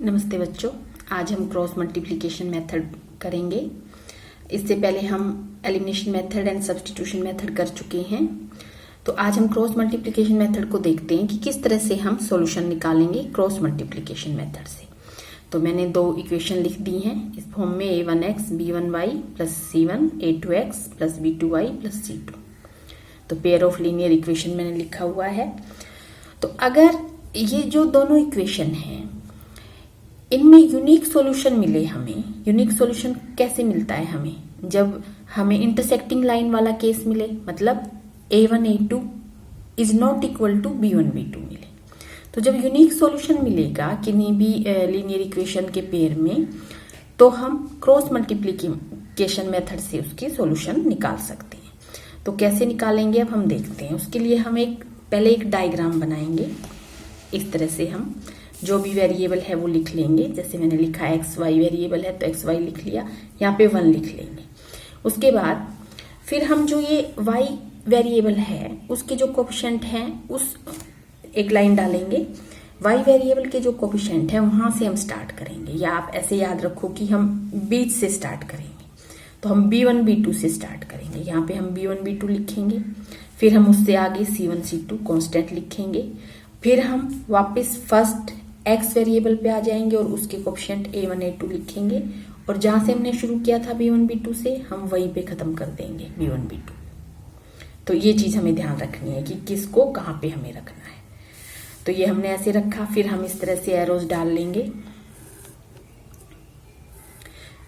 नमस्ते बच्चों, आज हम क्रॉस मल्टीप्लिकेशन मेथड करेंगे। इससे पहले हम elimination method and substitution method कर चुके हैं। तो आज हम क्रॉस मल्टीप्लिकेशन मेथड को देखते हैं कि किस तरह से हम सॉल्यूशन निकालेंगे क्रॉस मल्टीप्लिकेशन मेथड से। तो मैंने दो इक्वेशन लिख दी हैं इस फॉर्म में, a1x b1y plus c1 a2x plus b2y plus c2। तो पेयर ऑफ लीनियर इक्वेशन मैंने लिखा हुआ है। तो अगर ये जो दोनों इक्वेशन हैं इनमें यूनिक सॉल्यूशन मिले, हमें यूनिक सॉल्यूशन कैसे मिलता है हमें, जब हमें इंटरसेक्टिंग लाइन वाला केस मिले, मतलब a1 a2 is not equal to b1 b2 मिले। तो जब यूनिक सॉल्यूशन मिलेगा किन्हीं भी लीनियर इक्वेशन के पेयर में, तो हम क्रॉस मल्टीप्लिकेशन मेथड से उसकी सॉल्यूशन निकाल सकते हैं। तो कैसे निकालेंगे अब हम देखते हैं। उसके लिए हम पहले एक डायग्राम बनाएंगे। इस तरह से हम जो भी वेरिएबल है वो लिख लेंगे। जैसे मैंने लिखा एक्स वाई वेरिएबल है तो एक्स वाई लिख लिया, यहाँ पे 1 लिख लेंगे। उसके बाद फिर हम जो ये वाई वेरिएबल है उसके जो कोफिशिएंट हैं उस एक लाइन डालेंगे। वाई वेरिएबल के जो कोफिशिएंट है वहां से हम स्टार्ट करेंगे, या आप ऐसे याद रखो कि हम बीच से स्टार्ट करेंगे। तो हम b1 b2 से स्टार्ट करेंगे। यहाँ पे हम b1 b2 लिखेंगे, फिर हम उससे आगे c1 c2 कांस्टेंट लिखेंगे, फिर हम वापस फर्स्ट एक्स वेरिएबल पे आ जाएंगे और उसके कोफिशिएंट a1 a2 लिखेंगे, और जहां से हमने शुरू किया था b1 b2 से हम वहीं पे खत्म कर देंगे b1 b2। तो ये चीज हमें ध्यान रखनी है कि किसको कहाँ पे हमें रखना है। तो ये हमने ऐसे रखा, फिर हम इस तरह से एरोज डाल लेंगे।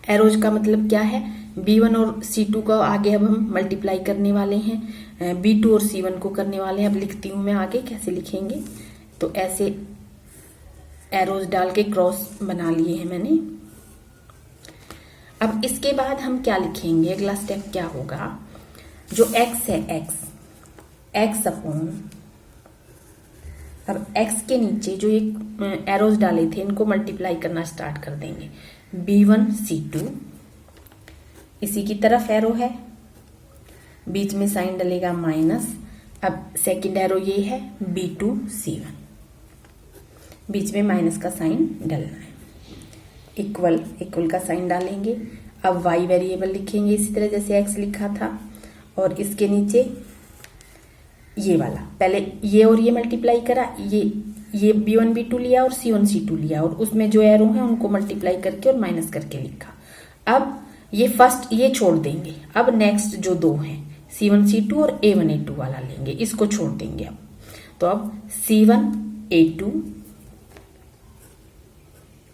एरोज का मतलब क्या है, b1 और c2 का आगे अब हम मल्टीप्लाई करने वाले हैं, b2 और c1 को करने वाले हैं। अब लिखती हूं मैं आगे कैसे लिखेंगे। तो ऐसे एरोज डाल के क्रॉस बना लिए हैं मैंने। अब इसके बाद हम क्या लिखेंगे, अगला स्टेप क्या होगा, जो x है x अपॉन, अब x के नीचे जो एक एरोज डाले थे इनको मल्टीप्लाई करना स्टार्ट कर देंगे। b1 c2 इसी की तरफ एरो है, बीच में साइन डलेगा माइनस। अब सेकंड एरो ये है b2 c1, बीच में माइनस का साइन डलना है। इक्वल का साइन डालेंगे। अब y वेरिएबल लिखेंगे इसी तरह जैसे x लिखा था, और इसके नीचे ये वाला, पहले ये और ये मल्टीप्लाई करा, ये b1 b2 लिया और c1 c2 लिया, और उसमें जो एरो है उनको मल्टीप्लाई करके और माइनस करके लिखा। अब ये फर्स्ट ये छोड़ देंगे। अब नेक्स्ट जो दो हैं c1 c2 और a1 a2 वाला लेंगे, इसको छोड़ देंगे। अब तो अब c1 a2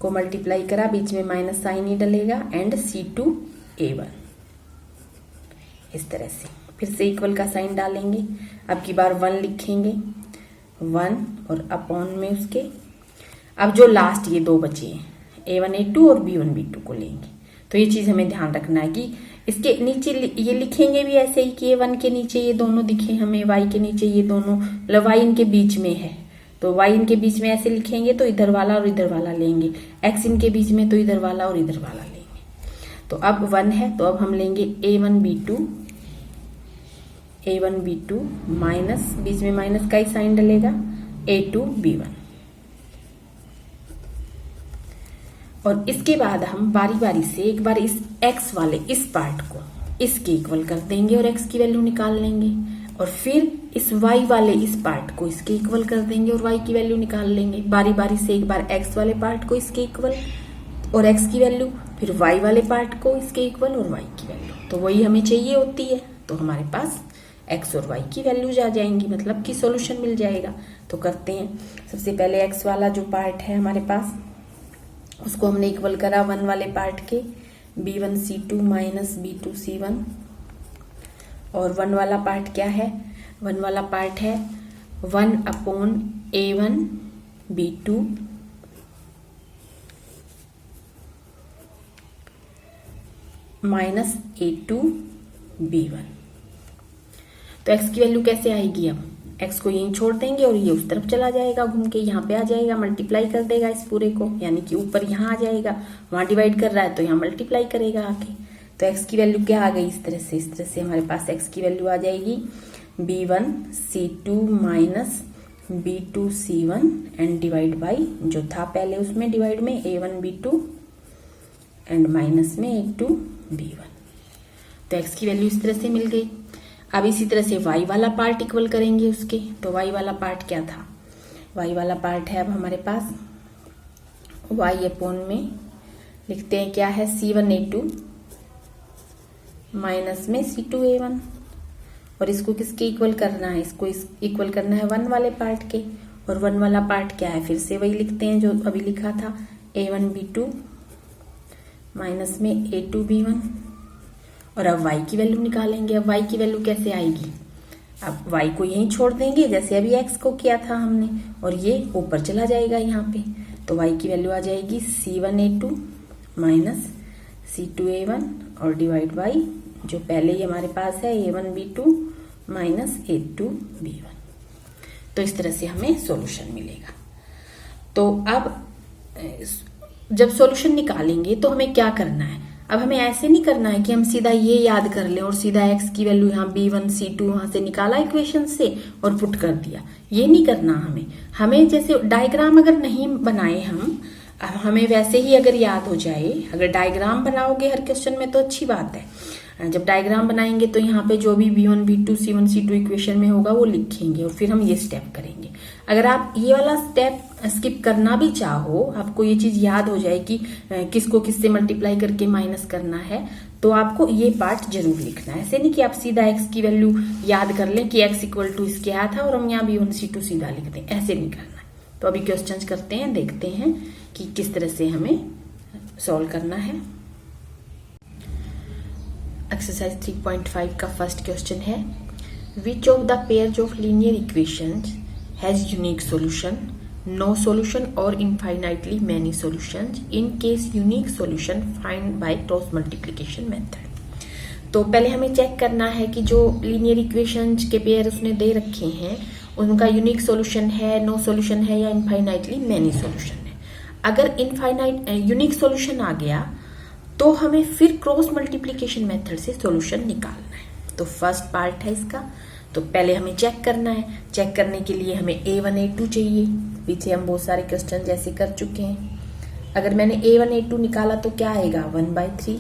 को मल्टीप्लाई करा, बीच में माइनस साइन ही डलेगा, एंड c2 a1 इस तरह से। फिर से इक्वल का साइन डालेंगे। अब की बार 1 लिखेंगे, 1 और अपॉन में उसके। अब जो लास्ट ये दो बचे हैं a1 a2 और b1 b2 को लेंगे। तो ये चीज हमें ध्यान रखना है कि इसके नीचे ये लिखेंगे भी ऐसे ही कि a1 के नीचे ये दोनों दिखे हमें, y के नीचे ये दोनों, मतलब y इनके बीच में है तो y इनके बीच में ऐसे लिखेंगे, तो इधर वाला और इधर वाला लेंगे। x इनके बीच में तो इधर वाला और इधर वाला लेंगे। तो अब 1 है तो अब हम लेंगे a1 b2 माइनस, बीच में माइनस का ही साइन डलेगा, a2 b1। और इसके बाद हम बारी बारी से एक बार इस x वाले इस पार्ट को इसके इक्वल कर देंगे और x की वैल्यू निकाल लेंगे, और फिर इस y वाले इस पार्ट को इसके इक्वल कर देंगे और y की वैल्यू निकाल लेंगे। बारी बारी से एक बार x वाले पार्ट को इसके इक्वल और x की वैल्यू, फिर y वाले पार्ट को इसके इक्वल और y की वैल्यू। तो वही हमें चाहिए होती है। तो हमारे पास x और y की वैल्यूज आ जाएंगी, मतलब कि सॉल्यूशन मिल जाएगा। तो करते हैं। सबसे पहले x वाला जो पार्ट है हमारे पास उसको हमने इक्वल करा 1 वाले पार्ट के, b1 c2 minus b2 c1। और 1 वाला पार्ट क्या है, 1 वाला पार्ट है 1 upon a1 b2 minus a2 b1। तो x की वैल्यू कैसे आएगी, अब x को यहीं छोड़ देंगे और ये उस तरफ चला जाएगा, घूम के यहाँ पे आ जाएगा, मल्टीप्लाई कर देगा इस पूरे को, यानी कि ऊपर यहाँ आ जाएगा, वहां डिवाइड कर रहा है तो यहाँ मल्टीप्लाई करेगा आके। तो x की वैल्यू क्या आ गई, इस तरह से हमारे पास x की वैल्यू आ जाएगी b1 c2 minus B2C1 and divide by जो था पहले उसमें डिवाइड में A1B2 एंड माइनस में A2B1। तो x की वैल्यू इस तरह से मिल गई। अब इसी तरह से y वाला पार्ट इक्वल करेंगे उसके। तो y वाला पार्ट क्या था, y वाला पार्ट है अब हमारे पास y अपॉन में लिखते हैं क्या है C1A2 माइनस में C2A1, और इसको किसके इक्वल करना है, इसको इक्वल करना है 1 वाले पार्ट के। और 1 वाला पार्ट क्या है, फिर से वही लिखते हैं जो अभी लिखा था, A1B2 माइनस में A2B1। और अब y की वैल्यू निकालेंगे। अब y की वैल्यू कैसे आएगी, अब y को यहीं छोड़ देंगे जैसे अभी x को किया था हमने, और ये ऊपर चला जाएगा यहाँ पे। तो y की वैल्यू आ जाएगी C1A2 माइनस C2A1 और डिवाइड बाई जो पहले ही हमारे पास है A1B2 माइनस A2B1। तो इस तरह से हमें सॉल्यूशन मिलेगा। तो अब जब सॉल्यूशन निकालेंगे तो हमें क्या करना है, अब हमें ऐसे नहीं करना है कि हम सीधा ये याद कर लें और सीधा x की वैल्यू यहाँ B1 C2 वहां से निकाला इक्वेशन से और पुट कर दिया, ये नहीं करना हमें जैसे डायग्राम अगर नहीं बनाए हमें वैसे ही अगर याद हो जाए, अगर डायग्राम बनाओगे हर क्वेश्चन में तो अच्छी बात है। जब डायग्राम बनाएंगे तो यहाँ पे जो भी B1 B2 C1 C2 equation में होगा वो लिखेंगे और फिर हम ये स्टेप करेंगे। अगर आप ये वाला स्टेप स्किप करना भी चाहो, आपको ये चीज याद हो जाए कि किसको किससे मल्टीप्लाई करके माइनस करना है, तो आपको ये पार्ट जरूर लिखना है। ऐसे नहीं कि आप सीधा x की वैल्यू याद कर लें कि x इक्वल टू इसके आया था और हम यहाँ B1 C2 सीधा लिख दें, ऐसे नहीं करना है। तो अभी क्वेश्चन करते हैं, देखते हैं कि किस तरह से हमें सॉल्व करना है। एक्सरसाइज 3.5 का फर्स्ट क्वेश्चन है, which of the pairs of linear equations has unique solution, no solution और infinitely many solutions, in case unique solution find by cross multiplication method. तो पहले हमें चेक करना है कि जो लीनियर इक्वेशंस के पेयर उसने दे रखे हैं उनका यूनिक सॉल्यूशन है, नो सॉल्यूशन है या इनफाइनाइटली मैनी सॉल्यूशन है। अगर इनफाइनाइट यूनिक सॉल्यूशन आ गया तो हमें फिर क्रॉस मल्टीप्लिकेशन मेथड से सॉल्यूशन निकालना है। तो फर्स्ट पार्ट है इसका, तो पहले हमें चेक करना है। चेक करने के लिए हमें A1 A2 चाहिए, पीछे हम बहुत सारे क्वेश्चन जैसे कर चुके हैं। अगर मैंने A1 A2 निकाला तो क्या आएगा 1/3।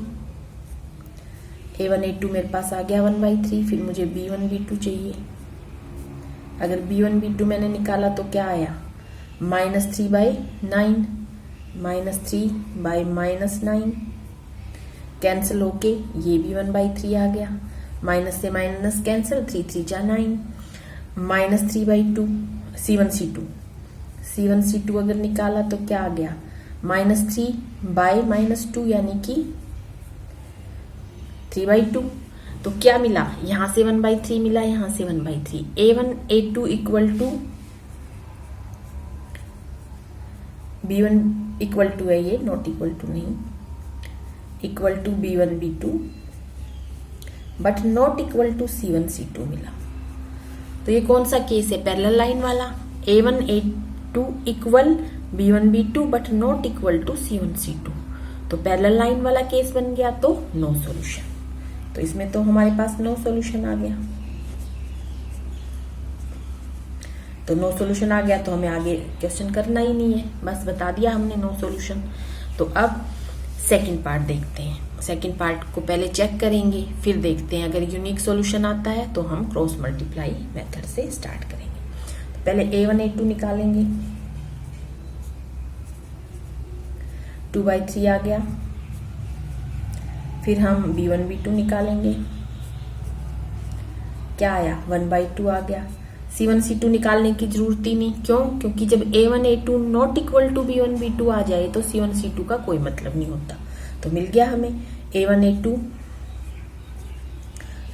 A1 A2 मेरे पास आ गया 1/3। फिर मुझे B1 B2 चाहिए। अगर B1 B2 मैंने निकाला तो क्या आया -3/9, -3/-9 कैंसिल होके ये भी 1/3 आ गया। माइनस से माइनस कैंसिल, 3 3 जा 9, -3/2 C1 C2 अगर निकाला तो क्या आ गया -3/-2 यानी कि 3/2। तो क्या मिला, यहां से 1/3 मिला, यहां से 1/3। A1 A2 equal to B1 equal to है, ये नॉट इक्वल टू नहीं, equal to B1 B2 but not equal to C1 C2 मिला। तो ये कौन सा केस है, पैरेलल लाइन वाला। A1 A2 equal B1 B2 but not equal to C1 C2। तो पैरेलल लाइन वाला केस बन गया, तो नो सॉल्यूशन। तो इसमें तो हमारे पास नो सॉल्यूशन आ गया। तो नो सॉल्यूशन आ गया तो हमें आगे क्वेश्चन करना ही नहीं है, बस बता दिया हमने नो सॉल्यूशन। तो अब सेकंड पार्ट देखते हैं। सेकंड पार्ट को पहले चेक करेंगे, फिर देखते हैं अगर यूनिक सॉल्यूशन आता है तो हम क्रॉस मल्टीप्लाई मेथड से स्टार्ट करेंगे। तो पहले A1 A2 निकालेंगे, 2/3 आ गया। फिर हम B1 B2 निकालेंगे, क्या आया 1/2 आ गया। C1 C2 निकालने की जरूरत ही नहीं, क्यों, क्योंकि जब A1 A2 not equal to B1 B2 आ जाए तो C1 C2 का कोई मतलब नहीं होता। तो मिल गया हमें A1 A2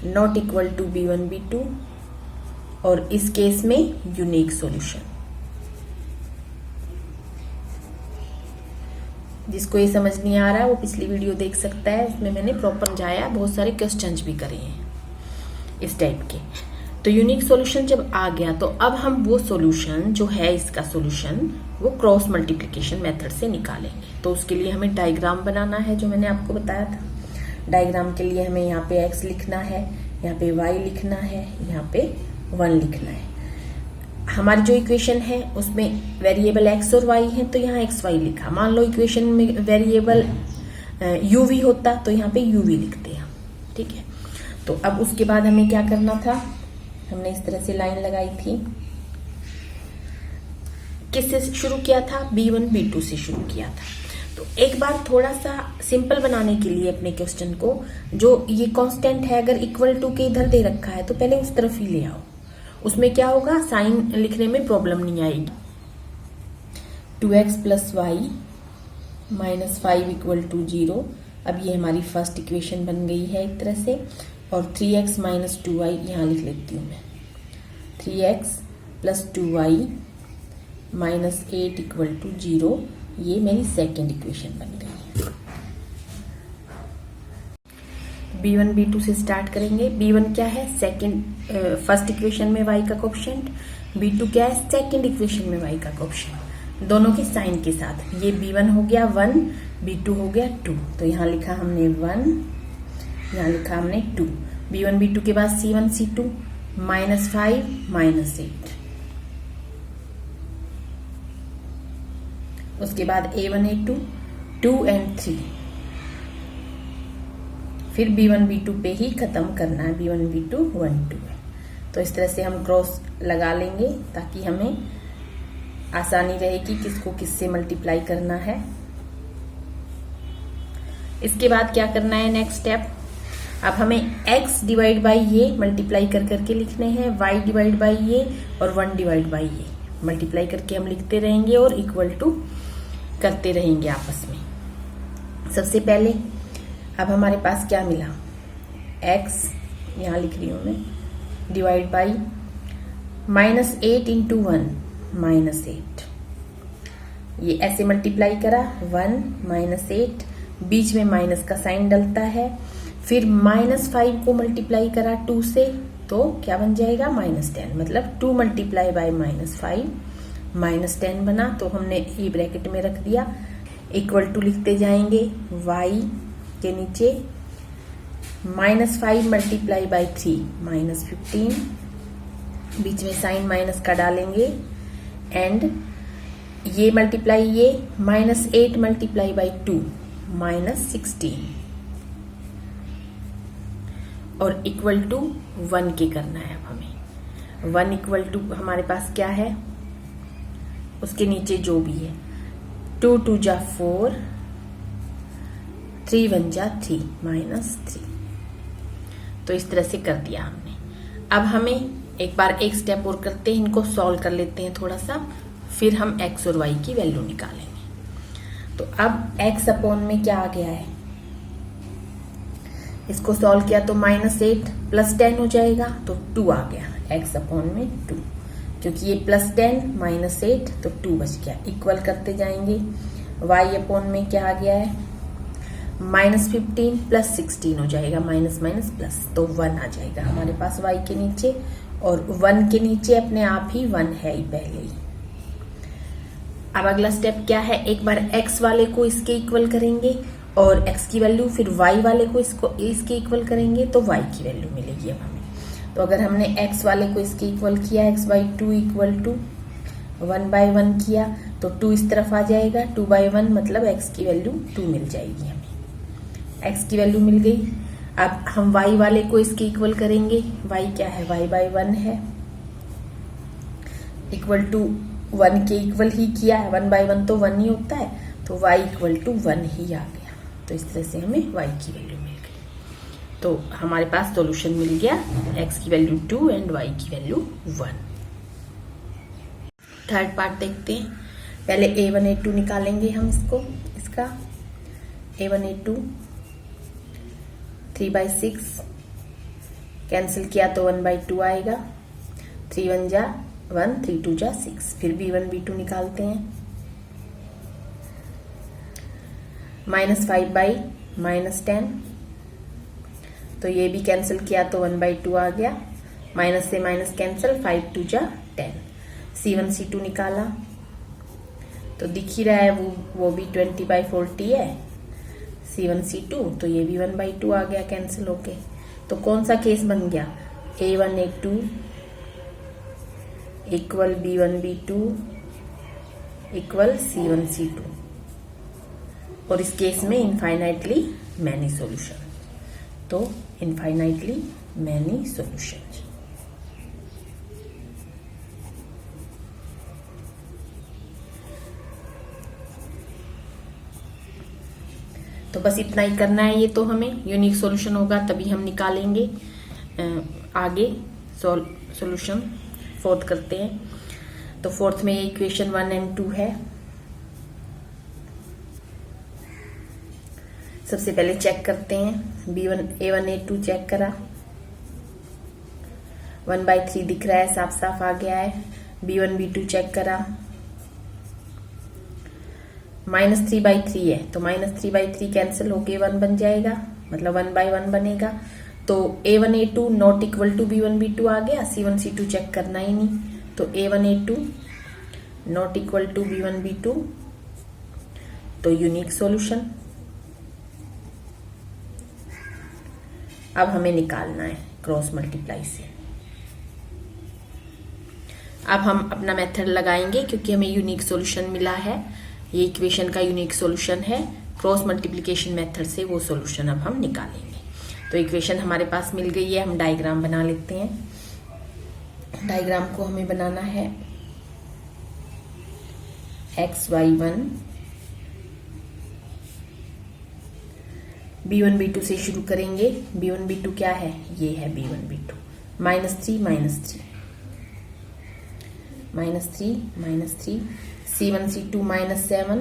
not equal to B1 B2 और इस केस में यूनिक सॉल्यूशन। जिसको ये समझ नहीं आ रहा है वो पिछली वीडियो देख सकता है, उसमें मैंने प्रॉपर समझाया, बहुत सारे क्वेश्चंस भी करे हैं इस टाइप के। तो यूनिक सॉल्यूशन जब आ गया तो अब हम वो सॉल्यूशन जो है इसका सॉल्यूशन वो क्रॉस मल्टीप्लिकेशन मेथड से निकालेंगे। तो उसके लिए हमें डायग्राम बनाना है, जो मैंने आपको बताया था। डायग्राम के लिए हमें यहाँ पे x लिखना है, यहाँ पे y लिखना है, यहाँ पे 1 लिखना है। हमारी जो इक्वेशन है उसमें वेरिएबल x और y है, तो यहाँ xy लिखा। मान लो इक्वेशन में वेरिएबल uv होता तो यहाँ पे uv लिखते हैं, ठीक है। तो अब उसके बाद हमें क्या करना था, हमने इस तरह से लाइन लगाई थी। किससे शुरू किया था, b1 b2 से शुरू किया था। तो एक बार थोड़ा सा सिंपल बनाने के लिए अपने क्वेश्चन को, जो ये कांस्टेंट है अगर इक्वल टू के इधर दे रखा है तो पहले उस तरफ ही ले आओ, उसमें क्या होगा, साइन लिखने में प्रॉब्लम नहीं आएगी। 2x plus Y minus 5 equal to 0। अब ये हमारी फर्स्ट इक्वेशन बन गई है एक तरह से। और 3x माइनस 2y यहाँ लिख लेती हूँ मैं। 3x plus 2y minus 8 equal to 0, ये मेरी सेकेंड इक्वेशन बन गई है। b1 b2 से स्टार्ट करेंगे। b1 क्या है, सेकेंड फर्स्ट इक्वेशन में y का कोएफिशिएंट। b2 क्या है, सेकेंड इक्वेशन में y का कोएफिशिएंट, दोनों के साइन के साथ। ये b1 हो गया 1, b2 हो गया 2। तो यहाँ लिखा हमने 1, यहाँ लिखा हमने 2। b1 b2 के बाद c1 c2 माइनस 5 माइनस 8। उसके बाद a1 a2 2 and 3। फिर b1 b2 पे ही खत्म करना है, b1 b2 1 2 है। तो इस तरह से हम क्रॉस लगा लेंगे ताकि हमें आसानी रहे कि किसको किससे मल्टीप्लाई करना है। इसके बाद क्या करना है, नेक्स्ट स्टेप, अब हमें x डिवाइड बाई ये मल्टीप्लाई कर करके लिखने हैं, y डिवाइड बाई ये और 1 डिवाइड बाई ये मल्टीप्लाई करके हम लिखते रहेंगे और इक्वल टू करते रहेंगे आपस में। सबसे पहले अब हमारे पास क्या मिला, x यहाँ लिख रही हूं मैं, divide by minus 8 into 1 minus 8। ये ऐसे मल्टीप्लाई करा, 1 माइनस 8, बीच में माइनस का साइन डलता है। फिर माइनस 5 को मल्टीप्लाई करा 2 से, तो क्या बन जाएगा, माइनस 10। मतलब 2 मल्टीप्लाई बाय माइनस 5 माइनस 10 बना। तो हमने ये ब्रैकेट में रख दिया, इक्वल टू लिखते जाएंगे y के नीचे माइनस 5 मल्टीप्लाई बाई 3 माइनस 15, बीच में साइन माइनस का डालेंगे, एंड ये मल्टीप्लाई ये माइनस 8 मल्टीप्लाई बाई 2 माइनस 16 और इक्वल टू 1 के करना है। अब हमें 1 इक्वल टू हमारे पास क्या है, उसके नीचे जो भी है, 2 2 जा 4, 3 1 जा 3 माइनस 3। तो इस तरह से कर दिया हमने। अब हमें एक बार एक स्टेप और करते हैं, इनको सॉल्व कर लेते हैं थोड़ा सा, फिर हम x और y की वैल्यू निकालेंगे। तो अब x अपॉन में क्या आ गया है, इसको सॉल्व किया तो माइनस 8 प्लस 10 हो जाएगा, तो 2 आ गया x अपॉन में 2, क्योंकि ये प्लस 10 माइनस 8 तो 2 बच गया। इक्वल करते जाएंगे, y अपॉन में क्या आ गया है, माइनस 15 प्लस 16 हो जाएगा, माइनस माइनस प्लस, तो 1 आ जाएगा हमारे पास y के नीचे। और 1 के नीचे अपने आप ही 1 है ही पहले ही। अब अगला स्टेप क्या है, एक बार x वाले को इसके इक्वल करेंगे और x की वैल्यू, फिर y वाले को इसके इक्वल करेंगे तो y की वैल्यू मिलेगी अब हमें। तो अगर हमने x वाले को इसके इक्वल किया, x by 2 equal to 1 by 1 किया, तो 2 इस तरफ आ जाएगा, 2 बाई 1 मतलब x की वैल्यू 2 मिल जाएगी हमें। x की वैल्यू मिल गई। अब हम y वाले को इसके इक्वल करेंगे, y क्या है, y बाई 1 है, इक्वल टू 1 के इक्वल ही किया है, 1 बाई 1 तो 1 ही होता है, तो y इक्वल टू 1 ही आ गया। तो इस तरह से हमें y की वैल्यू मिल गई। तो हमारे पास सॉल्यूशन मिल गया, x की वैल्यू 2 एंड y की वैल्यू 1। थर्ड पार्ट देखते हैं। पहले a1 a2 निकालेंगे हम इसका a1 a2 3 बाई 6 कैंसिल किया तो 1 बाई 2 आएगा, 3 1 जा 1, 3 2 जा 6। फिर b1 b2 निकालते हैं, माइनस 5 बाई माइनस 10, तो ये भी कैंसिल किया तो 1 बाई 2 आ गया, माइनस से माइनस कैंसिल, 5 2 जा 10। c1 c2 निकाला तो दिख ही रहा है वो भी 20 बाई 40 है, c1 c2, तो ये भी 1 बाई 2 आ गया कैंसिल होके। तो कौन सा केस बन गया, a1 a2 equal B1 B2 equal C1 C2, और इस केस में इनफाइनाइटली मैनी सॉल्यूशन, तो इनफाइनाइटली मैनी सॉल्यूशन। तो बस इतना ही करना है, ये तो हमें यूनिक सॉल्यूशन होगा तभी हम निकालेंगे। आगे सॉल्यूशन फोर्थ करते हैं। तो फोर्थ में इक्वेशन 1 और 2 है। सबसे पहले चेक करते हैं, A1 A2 चेक करा, 1/3 दिख रहा है, साफ साफ आ गया है। B1 B2 चेक करा, -3/3 है, तो -3/3 कैंसिल होके 1 बन जाएगा, मतलब 1/1 बनेगा। तो A1 A2 not equal to B1 B2 आ गया, C1 C2 चेक करना ही नहीं, तो A1 A2 not equal to B1 B2, तो यूनिक सॉल्यूशन। अब हमें निकालना है क्रॉस मल्टीप्लाई से। अब हम अपना मेथड लगाएंगे क्योंकि हमें यूनिक सॉल्यूशन मिला है, ये इक्वेशन का यूनिक सॉल्यूशन है। क्रॉस मल्टीप्लिकेशन मेथड से वो सॉल्यूशन अब हम निकालेंगे। तो इक्वेशन हमारे पास मिल गई है, हम डायग्राम बना लेते हैं। डायग्राम को हमें बनाना है XY1 B1 B2 से शुरू करेंगे। B1 B2 क्या है, ये है B1 B2, -3 -3 -3 C1 C2 -7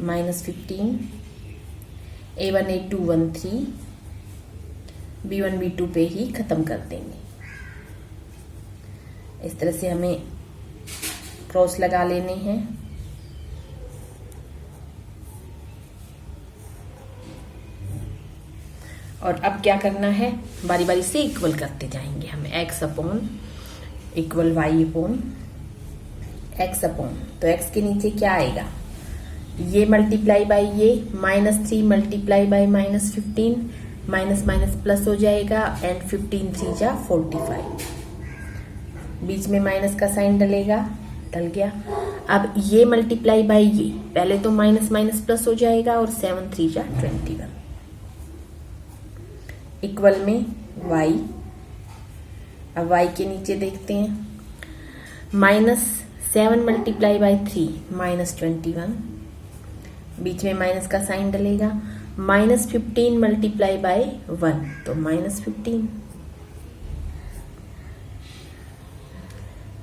-15 A1 A2 1 3 B1 B2 पे ही खत्म कर देंगे। इस तरह से हमें क्रॉस लगा लेने हैं। और अब क्या करना है, बारी बारी से इक्वल करते जाएंगे हम। x upon equal y upon x upon, तो x के नीचे क्या आएगा, ये मल्टीप्लाई बाय ये, -3 multiply by -15, minus minus plus हो जाएगा, एंड 15 3 जा 45, बीच में माइनस का साइन डलेगा, डल गया। अब ये मल्टीप्लाई बाय ये, पहले तो माइनस माइनस प्लस हो जाएगा, और 7 3 जा 21 इक्वल में y। अब y के नीचे देखते हैं, -7 मल्टीप्लाई बाय 3 -21, बीच में माइनस का साइन डलेगा, -15 मल्टीप्लाई बाय 1 तो -15,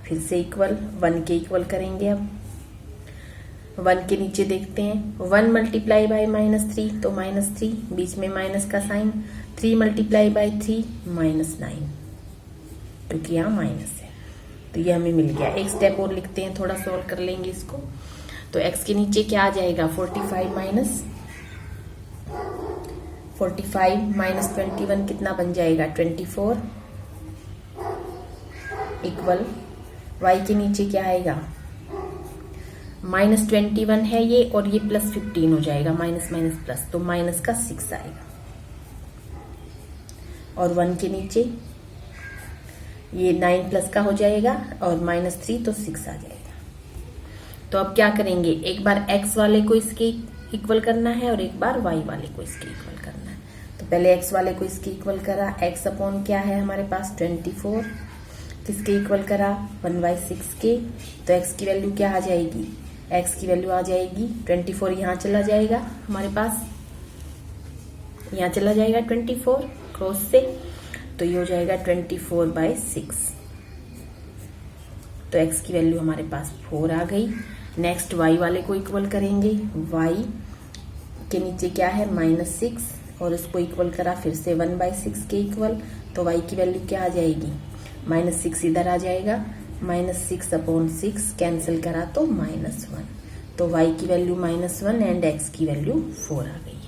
फिर से इक्वल 1 के इक्वल करेंगे। अब 1 के नीचे देखते हैं, 1 मल्टीप्लाई बाय -3 तो -3, बीच में माइनस का साइन, 3 मल्टीप्लाई बाय 3 -9, क्योंकि यहाँ माइनस है, तो ये हमें मिल गया। एक स्टेप और लिखते हैं, थोड़ा सॉल्व कर लेंगे इसको। तो x के नीचे क्या आ जाएगा, 45 माइनस 21 कितना बन जाएगा, 24 इक्वल y के नीचे क्या आएगा, -21 है ये, और ये +15 हो जाएगा, माइनस माइनस प्लस, तो माइनस का 6 आएगा। और 1 के नीचे ये 9 प्लस का हो जाएगा, और -3 तो 6 आ जाएगा। तो अब क्या करेंगे, एक बार x वाले को इसके इक्वल करना है, और एक बार y वाले को इसके इक्वल करना है। तो पहले x वाले को इसके इक्वल करा, x अपॉन क्या है हमारे पास 24, किसके इक्वल करा 1/6 के, तो x की वैल्यू क्या आ जाएगी, x की वैल्यू आ जाएगी 24, यहाँ चला जाएगा हमारे पास, यहाँ चला जाएगा 24 क्रॉस से, तो ये हो जाएगा 24/6, तो x की वैल्यू हमारे पास 4 आ गई। नेक्स्ट y वाले को इक्वल करेंगे, y के नीचे क्या है -6, और उसको इक्वल करा फिर से 1/6 के इक्वल, तो y की वैल्यू क्या आ जाएगी, -6 इधर आ जाएगा, -6 अपॉन 6 कैंसिल करा तो -1, तो y की वैल्यू -1 एंड x की वैल्यू 4 आ गई।